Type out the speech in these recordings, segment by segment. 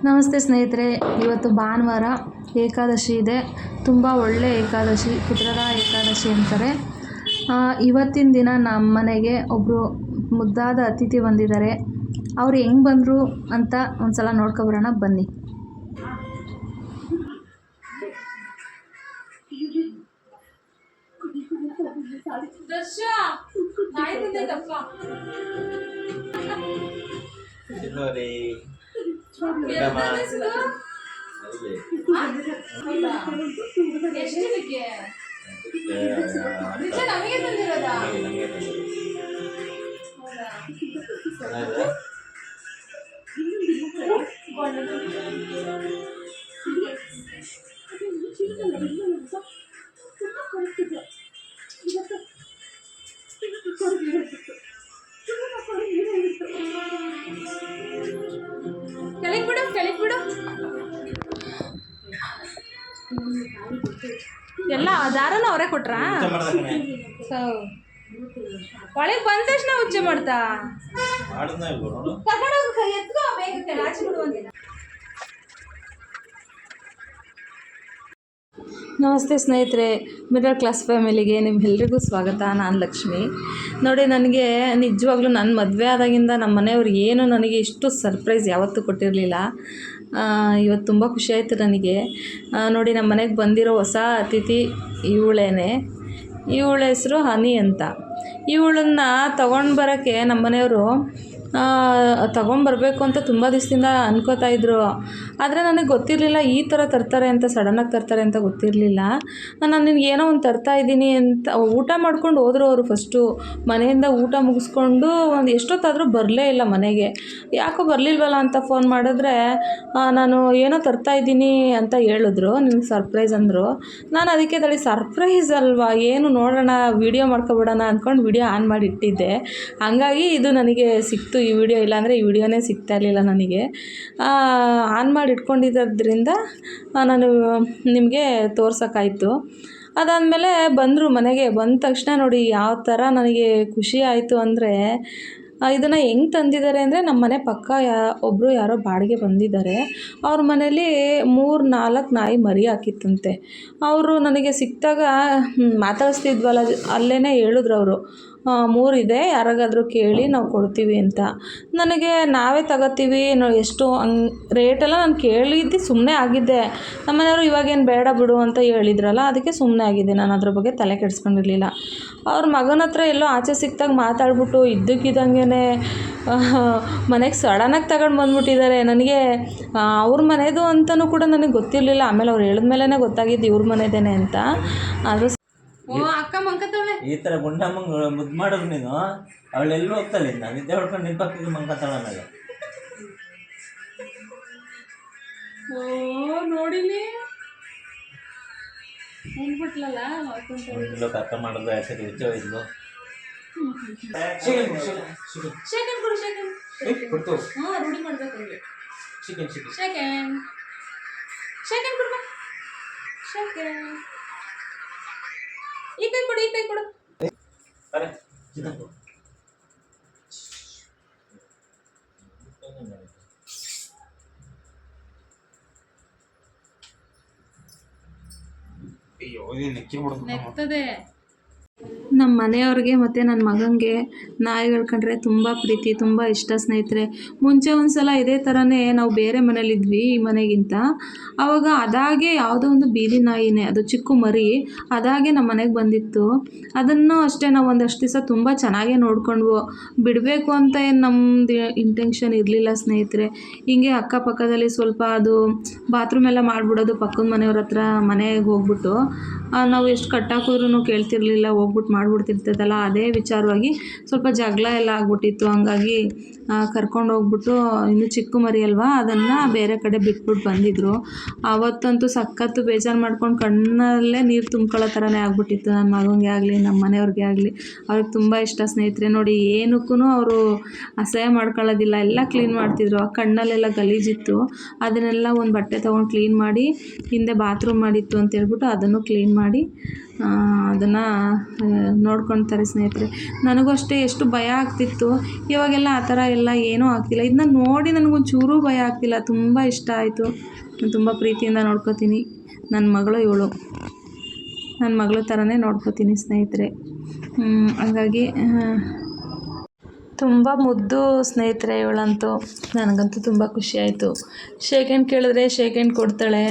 ನಮಸ್ತೆ ಸ್ನೇಹಿತರೆ, ಇವತ್ತು ಭಾನುವಾರ ಏಕಾದಶಿ ಇದೆ. ತುಂಬ ಒಳ್ಳೆ ಏಕಾದಶಿ, ಪುತ್ರರ ಏಕಾದಶಿ ಅಂತಾರೆ. ಇವತ್ತಿನ ದಿನ ನಮ್ಮ ಮನೆಗೆ ಒಬ್ಬರು ಮುದ್ದಾದ ಅತಿಥಿ ಬಂದಿದ್ದಾರೆ. ಅವ್ರು ಹೆಂಗೆ ಬಂದರು ಅಂತ ಒಂದ್ಸಲ ನೋಡ್ಕೊಬರೋಣ ಬನ್ನಿ. ಎಲ್ಲ ದಾರನ ಅವರೇ ಕೊಟ್ರ ಒಳಗೆ ಬಂದ ತಕ್ಷಣ ಉಚ್ಚೆ ಮಾಡ್ತಾ ನಮಸ್ತೆ ಸ್ನೇಹಿತರೆ, ಮಿಡಲ್ ಕ್ಲಾಸ್ ಫ್ಯಾಮಿಲಿಗೆ ನಿಮ್ಮೆಲ್ಲರಿಗೂ ಸ್ವಾಗತ. ನಾನು ಲಕ್ಷ್ಮಿ. ನೋಡಿ, ನನಗೆ ನಿಜವಾಗ್ಲೂ ನನ್ನ ಮದುವೆ ಆದಾಗಿಂದ ನಮ್ಮ ಮನೆಯವ್ರು ಏನು ನನಗೆ ಇಷ್ಟು ಸರ್ಪ್ರೈಸ್ ಯಾವತ್ತೂ ಕೊಟ್ಟಿರಲಿಲ್ಲ. ಇವತ್ತು ತುಂಬ ಖುಷಿಯಾಯಿತು ನನಗೆ. ನೋಡಿ, ನಮ್ಮ ಮನೆಗೆ ಬಂದಿರೋ ಹೊಸ ಅತಿಥಿ ಇವಳೇನೆ. ಇವಳ ಹೆಸರು ಹನಿ ಅಂತ. ಇವಳನ್ನ ತೊಗೊಂಡು ಬರೋಕ್ಕೆ ನಮ್ಮ ಮನೆಯವರು ತೊಗೊಂಬರ್ಬೇಕು ಅಂತ ತುಂಬ ದಿವಸದಿಂದ ಅನ್ಕೋತಾಯಿದ್ರು. ಆದರೆ ನನಗೆ ಗೊತ್ತಿರಲಿಲ್ಲ ಈ ಥರ ತರ್ತಾರೆ ಅಂತ, ಸಡನ್ನಾಗಿ ತರ್ತಾರೆ ಅಂತ ಗೊತ್ತಿರಲಿಲ್ಲ. ನಾನು ನಿನಗೆ ಏನೋ ಒಂದು ತರ್ತಾಯಿದ್ದೀನಿ ಅಂತ ಊಟ ಮಾಡ್ಕೊಂಡು ಹೋದರು ಅವರು. ಫಸ್ಟು ಮನೆಯಿಂದ ಊಟ ಮುಗಿಸ್ಕೊಂಡು ಒಂದು ಎಷ್ಟೊತ್ತಾದರೂ ಬರಲೇ ಇಲ್ಲ ಮನೆಗೆ. ಯಾಕೋ ಬರಲಿಲ್ವಲ್ಲ ಅಂತ ಫೋನ್ ಮಾಡಿದ್ರೆ ನಾನು ಏನೋ ತರ್ತಾಯಿದ್ದೀನಿ ಅಂತ ಹೇಳಿದ್ರು. ನಿನಗೆ ಸರ್ಪ್ರೈಸ್ ಅಂದರು. ನಾನು ಅದಕ್ಕೆ ತಡಿ ಸರ್ಪ್ರೈಸ್ ಅಲ್ವಾ, ಏನು ನೋಡೋಣ, ವೀಡಿಯೋ ಮಾಡ್ಕೊಬಿಡೋಣ ಅಂದ್ಕೊಂಡು ವೀಡಿಯೋ ಆನ್ ಮಾಡಿ ಇಟ್ಟಿದ್ದೆ. ಹಂಗಾಗಿ ಇದು ನನಗೆ ಸಿಕ್ತು ಈ ವಿಡಿಯೋ. ಇಲ್ಲಾಂದರೆ ಈ ವಿಡಿಯೋನೇ ಸಿಗ್ತಾ ಇರಲಿಲ್ಲ ನನಗೆ. ಆನ್ ಮಾಡಿ ಇಟ್ಕೊಂಡಿದ್ದರಿಂದ ನಾನು ನಿಮಗೆ ತೋರ್ಸೋಕ್ಕಾಯಿತು. ಅದಾದಮೇಲೆ ಬಂದರು ಮನೆಗೆ. ಬಂದ ತಕ್ಷಣ ನೋಡಿ ಯಾವ ಥರ ನನಗೆ ಖುಷಿ ಆಯಿತು ಅಂದರೆ, ಇದನ್ನು ಹೆಂಗೆ ತಂದಿದ್ದಾರೆ ಅಂದರೆ, ನಮ್ಮ ಮನೆ ಪಕ್ಕ ಒಬ್ಬರು ಯಾರೋ ಬಾಡಿಗೆ ಬಂದಿದ್ದಾರೆ. ಅವ್ರ ಮನೇಲಿ 3-4 ನಾಯಿ ಮರಿ ಹಾಕಿತ್ತಂತೆ. ಅವರು ನನಗೆ ಸಿಕ್ಕಿದಾಗ ಮಾತಾಡಿಸ್ತಿದ್ವಲ್ಲ, ಅಲ್ಲೇ ಹೇಳಿದ್ರು ಅವರು, 3 ಇದೆ, ಯಾರಿಗಾದರೂ ಕೇಳಿ ನಾವು ಕೊಡ್ತೀವಿ ಅಂತ. ನನಗೆ ನಾವೇ ತಗೋತೀವಿ, ನಾವು ಎಷ್ಟು ರೇಟೆಲ್ಲ ನಾನು ಕೇಳಿದ್ದು ಸುಮ್ಮನೆ ಆಗಿದ್ದೆ. ನಮ್ಮ ಮನೆಯವರು ಇವಾಗೇನು ಬೇಡ ಬಿಡು ಅಂತ ಹೇಳಿದ್ರಲ್ಲ, ಅದಕ್ಕೆ ಸುಮ್ಮನೆ ಆಗಿದ್ದೆ. ನಾನು ಅದ್ರ ಬಗ್ಗೆ ತಲೆ ಕೆಡಿಸ್ಕೊಂಡಿರಲಿಲ್ಲ. ಅವ್ರ ಮಗನ ಹತ್ರ ಎಲ್ಲೋ ಆಚೆ ಸಿಕ್ಕಿದಾಗ ಮಾತಾಡ್ಬಿಟ್ಟು ಇದ್ದಕ್ಕಿದ್ದಂಗೆ ಮನೆಗೆ ಸಡನ್ನಾಗಿ ತಗೊಂಡು ಬಂದುಬಿಟ್ಟಿದ್ದಾರೆ. ನನಗೆ ಅವ್ರ ಮನೆಯದು ಅಂತಲೂ ಕೂಡ ನನಗೆ ಗೊತ್ತಿರಲಿಲ್ಲ. ಆಮೇಲೆ ಅವ್ರು ಹೇಳಿದ್ಮೇಲೆ ಗೊತ್ತಾಗಿದ್ದು ಇವ್ರ ಮನೆದೇನೆ ಅಂತ. ಅದು ಅಕ್ಕ ಮಂಕತ್ತವಳೆ ಈ ಥರ ಗುಂಡಮ್ಮಂಗೆ ಮುದ್ದು ಮಾಡೋದು ನೀನು. ಅವಳೆಲ್ಲೂ ಹೋಗ್ತಾಳೆ, ನಾನು ನಿದ್ದೆ ಹೊಡ್ಕೊಂಡು ನಿಂಪಾಕಿದ್ದು ಮಂಕತ್ತಾಳ ಮೇಲೆ. ನೋಡಿಲಿ ಉಂಡ್ಬಿಟ್ಲಲ್ಲ, ಕರ್ಕ ಮಾಡೋದು ಯಾಕೆ ಹೆಚ್ಚು ಇದ್ಲು. ರೂಢಿ ಮಾಡ್ಬೇಕು. ಈ ಕೈ ಕೊಡು, ಈ ಕೈ ಕೊಡು. ನೆಕ್ತದೆ. ನಮ್ಮ ಮನೆಯವ್ರಿಗೆ ಮತ್ತು ನನ್ನ ಮಗನಿಗೆ ನಾಯಿಗಳು ಕಂಡ್ರೆ ತುಂಬ ಪ್ರೀತಿ, ತುಂಬ ಇಷ್ಟ ಸ್ನೇಹಿತರೆ. ಮುಂಚೆ ಒಂದು ಸಲ ಇದೇ ಥರನೇ ನಾವು ಬೇರೆ ಮನೇಲಿದ್ವಿ ಈ ಮನೆಗಿಂತ. ಆವಾಗ ಅದಾಗೆ ಯಾವುದೋ ಒಂದು ಬೀದಿ ನಾಯಿನೇ, ಅದು ಚಿಕ್ಕ ಮರಿ, ಅದಾಗೆ ನಮ್ಮ ಮನೆಗೆ ಬಂದಿತ್ತು. ಅದನ್ನು ಅಷ್ಟೇ ನಾವು ಒಂದಷ್ಟು ದಿವಸ ತುಂಬ ಚೆನ್ನಾಗೇ ನೋಡ್ಕೊಂಡ್ವು. ಬಿಡಬೇಕು ಅಂತ ಏನು ನಮ್ಮದು ಇಂಟೆನ್ಷನ್ ಇರಲಿಲ್ಲ ಸ್ನೇಹಿತರೆ. ಹಿಂಗೆ ಅಕ್ಕಪಕ್ಕದಲ್ಲಿ ಸ್ವಲ್ಪ ಅದು ಬಾತ್ರೂಮ್ ಎಲ್ಲ ಮಾಡಿಬಿಡೋದು ಪಕ್ಕದ ಮನೆಯವ್ರ ಹತ್ರ ಮನೆಗೆ ಹೋಗ್ಬಿಟ್ಟು. ನಾವು ಎಷ್ಟು ಕಟ್ಟಾಕಿದ್ರೂ ಕೇಳ್ತಿರ್ಲಿಲ್ಲ, ಹೋಗ್ಬಿಟ್ಟು ಮಾಡಿಬಿಡ್ತಿರ್ತದಲ್ಲ. ಅದೇ ವಿಚಾರವಾಗಿ ಸ್ವಲ್ಪ ಜಗಳ ಎಲ್ಲ ಆಗ್ಬಿಟ್ಟಿತ್ತು. ಹಂಗಾಗಿ ಕರ್ಕೊಂಡು ಹೋಗ್ಬಿಟ್ಟು, ಇನ್ನು ಚಿಕ್ಕ ಮರಿ ಅಲ್ವಾ, ಅದನ್ನು ಬೇರೆ ಕಡೆ ಬಿಟ್ಬಿಟ್ಟು ಬಂದಿದ್ದರು. ಆವತ್ತಂತೂ ಸಖತ್ತು ಬೇಜಾರು ಮಾಡ್ಕೊಂಡು ಕಣ್ಣಲ್ಲೇ ನೀರು ತುಂಬ್ಕೊಳ್ಳೋ ಥರನೇ ಆಗ್ಬಿಟ್ಟಿತ್ತು. ನನ್ನ ಮಗನಿಗೆ ಆಗಲಿ ನಮ್ಮ ಮನೆಯವ್ರಿಗೆ ಆಗಲಿ. ಅವ್ರಿಗೆ ತುಂಬ ಇಷ್ಟ ಸ್ನೇಹಿತರೆ. ನೋಡಿ, ಏನಕ್ಕೂ ಅವರು ಅಸಹ್ಯ ಮಾಡ್ಕೊಳ್ಳೋದಿಲ್ಲ, ಎಲ್ಲ ಕ್ಲೀನ್ ಮಾಡ್ತಿದ್ರು. ಆ ಕಣ್ಣಲ್ಲೆಲ್ಲ ಗಲೀಜಿತ್ತು, ಅದನ್ನೆಲ್ಲ ಒಂದು ಬಟ್ಟೆ ತೊಗೊಂಡು ಕ್ಲೀನ್ ಮಾಡಿ, ಹಿಂದೆ ಬಾತ್ರೂಮ್ ಮಾಡಿತ್ತು ಅಂತೇಳ್ಬಿಟ್ಟು ಅದನ್ನು ಕ್ಲೀನ್ ಮಾಡಿ ಅದನ್ನು ನೋಡ್ಕೊಳ್ತಾರೆ ಸ್ನೇಹಿತರೆ. ನನಗೂ ಅಷ್ಟೇ ಎಷ್ಟು ಭಯ ಆಗ್ತಿತ್ತು, ಇವಾಗೆಲ್ಲ ಆ ಥರ ಎಲ್ಲ ಏನೂ ಆಗ್ತಿಲ್ಲ. ಇದನ್ನ ನೋಡಿ ನನಗೊಂಚೂರೂ ಭಯ ಆಗ್ತಿಲ್ಲ, ತುಂಬ ಇಷ್ಟ ಆಯಿತು. ನಾನು ತುಂಬ ಪ್ರೀತಿಯಿಂದ ನೋಡ್ಕೋತೀನಿ. ನನ್ನ ಮಗಳು ಇವಳು, ನನ್ನ ಮಗಳ ಥರನೇ ನೋಡ್ಕೋತೀನಿ ಸ್ನೇಹಿತರೆ. ಹಾಗಾಗಿ ತುಂಬ ಮುದ್ದು ಸ್ನೇಹಿತರೆ ಇವಳಂತೂ. ನನಗಂತೂ ತುಂಬ ಖುಷಿಯಾಯಿತು. ಶೇಕ್ ಹ್ಯಾಂಡ್ ಕೇಳಿದ್ರೆ ಶೇಕ್ ಹ್ಯಾಂಡ್ ಕೊಡ್ತಾಳೆ.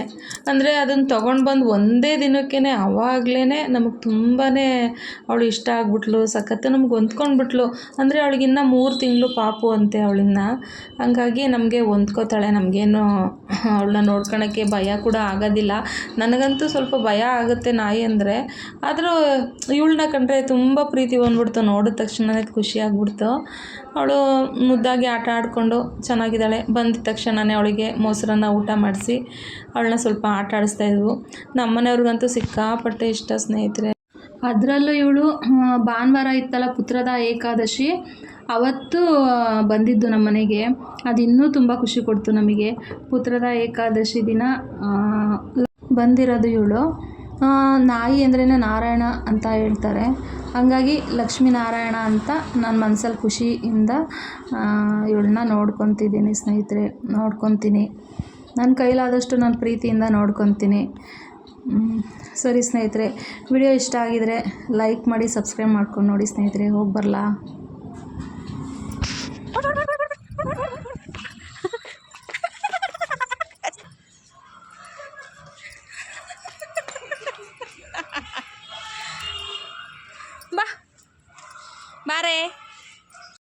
ಅಂದರೆ ಅದನ್ನು ತೊಗೊಂಡು ಬಂದು ಒಂದೇ ದಿನಕ್ಕೇ ಆವಾಗಲೇ ನಮಗೆ ತುಂಬಾ ಅವಳು ಇಷ್ಟ ಆಗ್ಬಿಟ್ಲು, ಸಖತ್ತು ನಮ್ಗೆ ಹೊಂದ್ಕೊಂಡ್ಬಿಟ್ಲು. ಅಂದರೆ ಅವಳಿಗಿನ್ನ 3 ತಿಂಗಳು ಪಾಪು ಅಂತೆ ಅವಳಿನ್ನ. ಹಂಗಾಗಿ ನಮಗೆ ಹೊಂದ್ಕೋತಾಳೆ, ನಮಗೇನು ಅವಳನ್ನ ನೋಡ್ಕೊಳಕ್ಕೆ ಭಯ ಕೂಡ ಆಗೋದಿಲ್ಲ. ನನಗಂತೂ ಸ್ವಲ್ಪ ಭಯ ಆಗುತ್ತೆ ನಾಯಿ ಅಂದರೆ, ಆದರೂ ಇವಳನ್ನ ಕಂಡ್ರೆ ತುಂಬ ಪ್ರೀತಿ ಬಂದ್ಬಿಡ್ತು. ನೋಡಿದ ತಕ್ಷಣವೇ ಖುಷಿ ಆಗ್ಬಿಡ್ತು. ಅವಳು ಮುದ್ದಾಗಿ ಆಟ ಆಡಿಕೊಂಡು ಚೆನ್ನಾಗಿದ್ದಾಳೆ. ಬಂದಿದ ತಕ್ಷಣವೇ ಅವಳಿಗೆ ಮೊಸರನ್ನ ಊಟ ಮಾಡಿಸಿ ಅವಳನ್ನ ಸ್ವಲ್ಪ ಆಟ ಆಡಿಸ್ತಾಯಿದ್ವು. ನಮ್ಮ ಮನೆಯವ್ರಿಗಂತೂ ಸಿಕ್ಕಾಪಟ್ಟೆ ಇಷ್ಟ ಸ್ನೇಹಿತರೆ. ಅದರಲ್ಲೂ ಇವಳು ಭಾನುವಾರ ಇತ್ತಲ್ಲ ಪುತ್ರದ ಏಕಾದಶಿ, ಅವತ್ತು ಬಂದಿದ್ದು ನಮ್ಮ ಮನೆಗೆ. ಅದು ಇನ್ನೂ ತುಂಬ ಖುಷಿ ಕೊಡ್ತು ನಮಗೆ. ಪುತ್ರದ ಏಕಾದಶಿ ದಿನ ಬಂದಿರೋದು ಇವಳು. ನಾಯಿ ಅಂದ್ರೇ ನಾರಾಯಣ ಅಂತ ಹೇಳ್ತಾರೆ. ಹಾಗಾಗಿ ಲಕ್ಷ್ಮೀನಾರಾಯಣ ಅಂತ ನನ್ನ ಮನಸ್ಸಲ್ಲಿ ಖುಷಿಯಿಂದ ಇವಳನ್ನ ನೋಡ್ಕೊತಿದ್ದೀನಿ ಸ್ನೇಹಿತರೆ, ನೋಡ್ಕೊತೀನಿ. ನನ್ನ ಕೈಲಾದಷ್ಟು ನಾನು ಪ್ರೀತಿಯಿಂದ ನೋಡ್ಕೊತೀನಿ. ಸರಿ ಸ್ನೇಹಿತರೆ, ವಿಡಿಯೋ ಇಷ್ಟ ಆಗಿದರೆ ಲೈಕ್ ಮಾಡಿ, ಸಬ್ಸ್ಕ್ರೈಬ್ ಮಾಡ್ಕೊಂಡು ನೋಡಿ ಸ್ನೇಹಿತರೆ. ಹೋಗಿ ಬರಲಾ?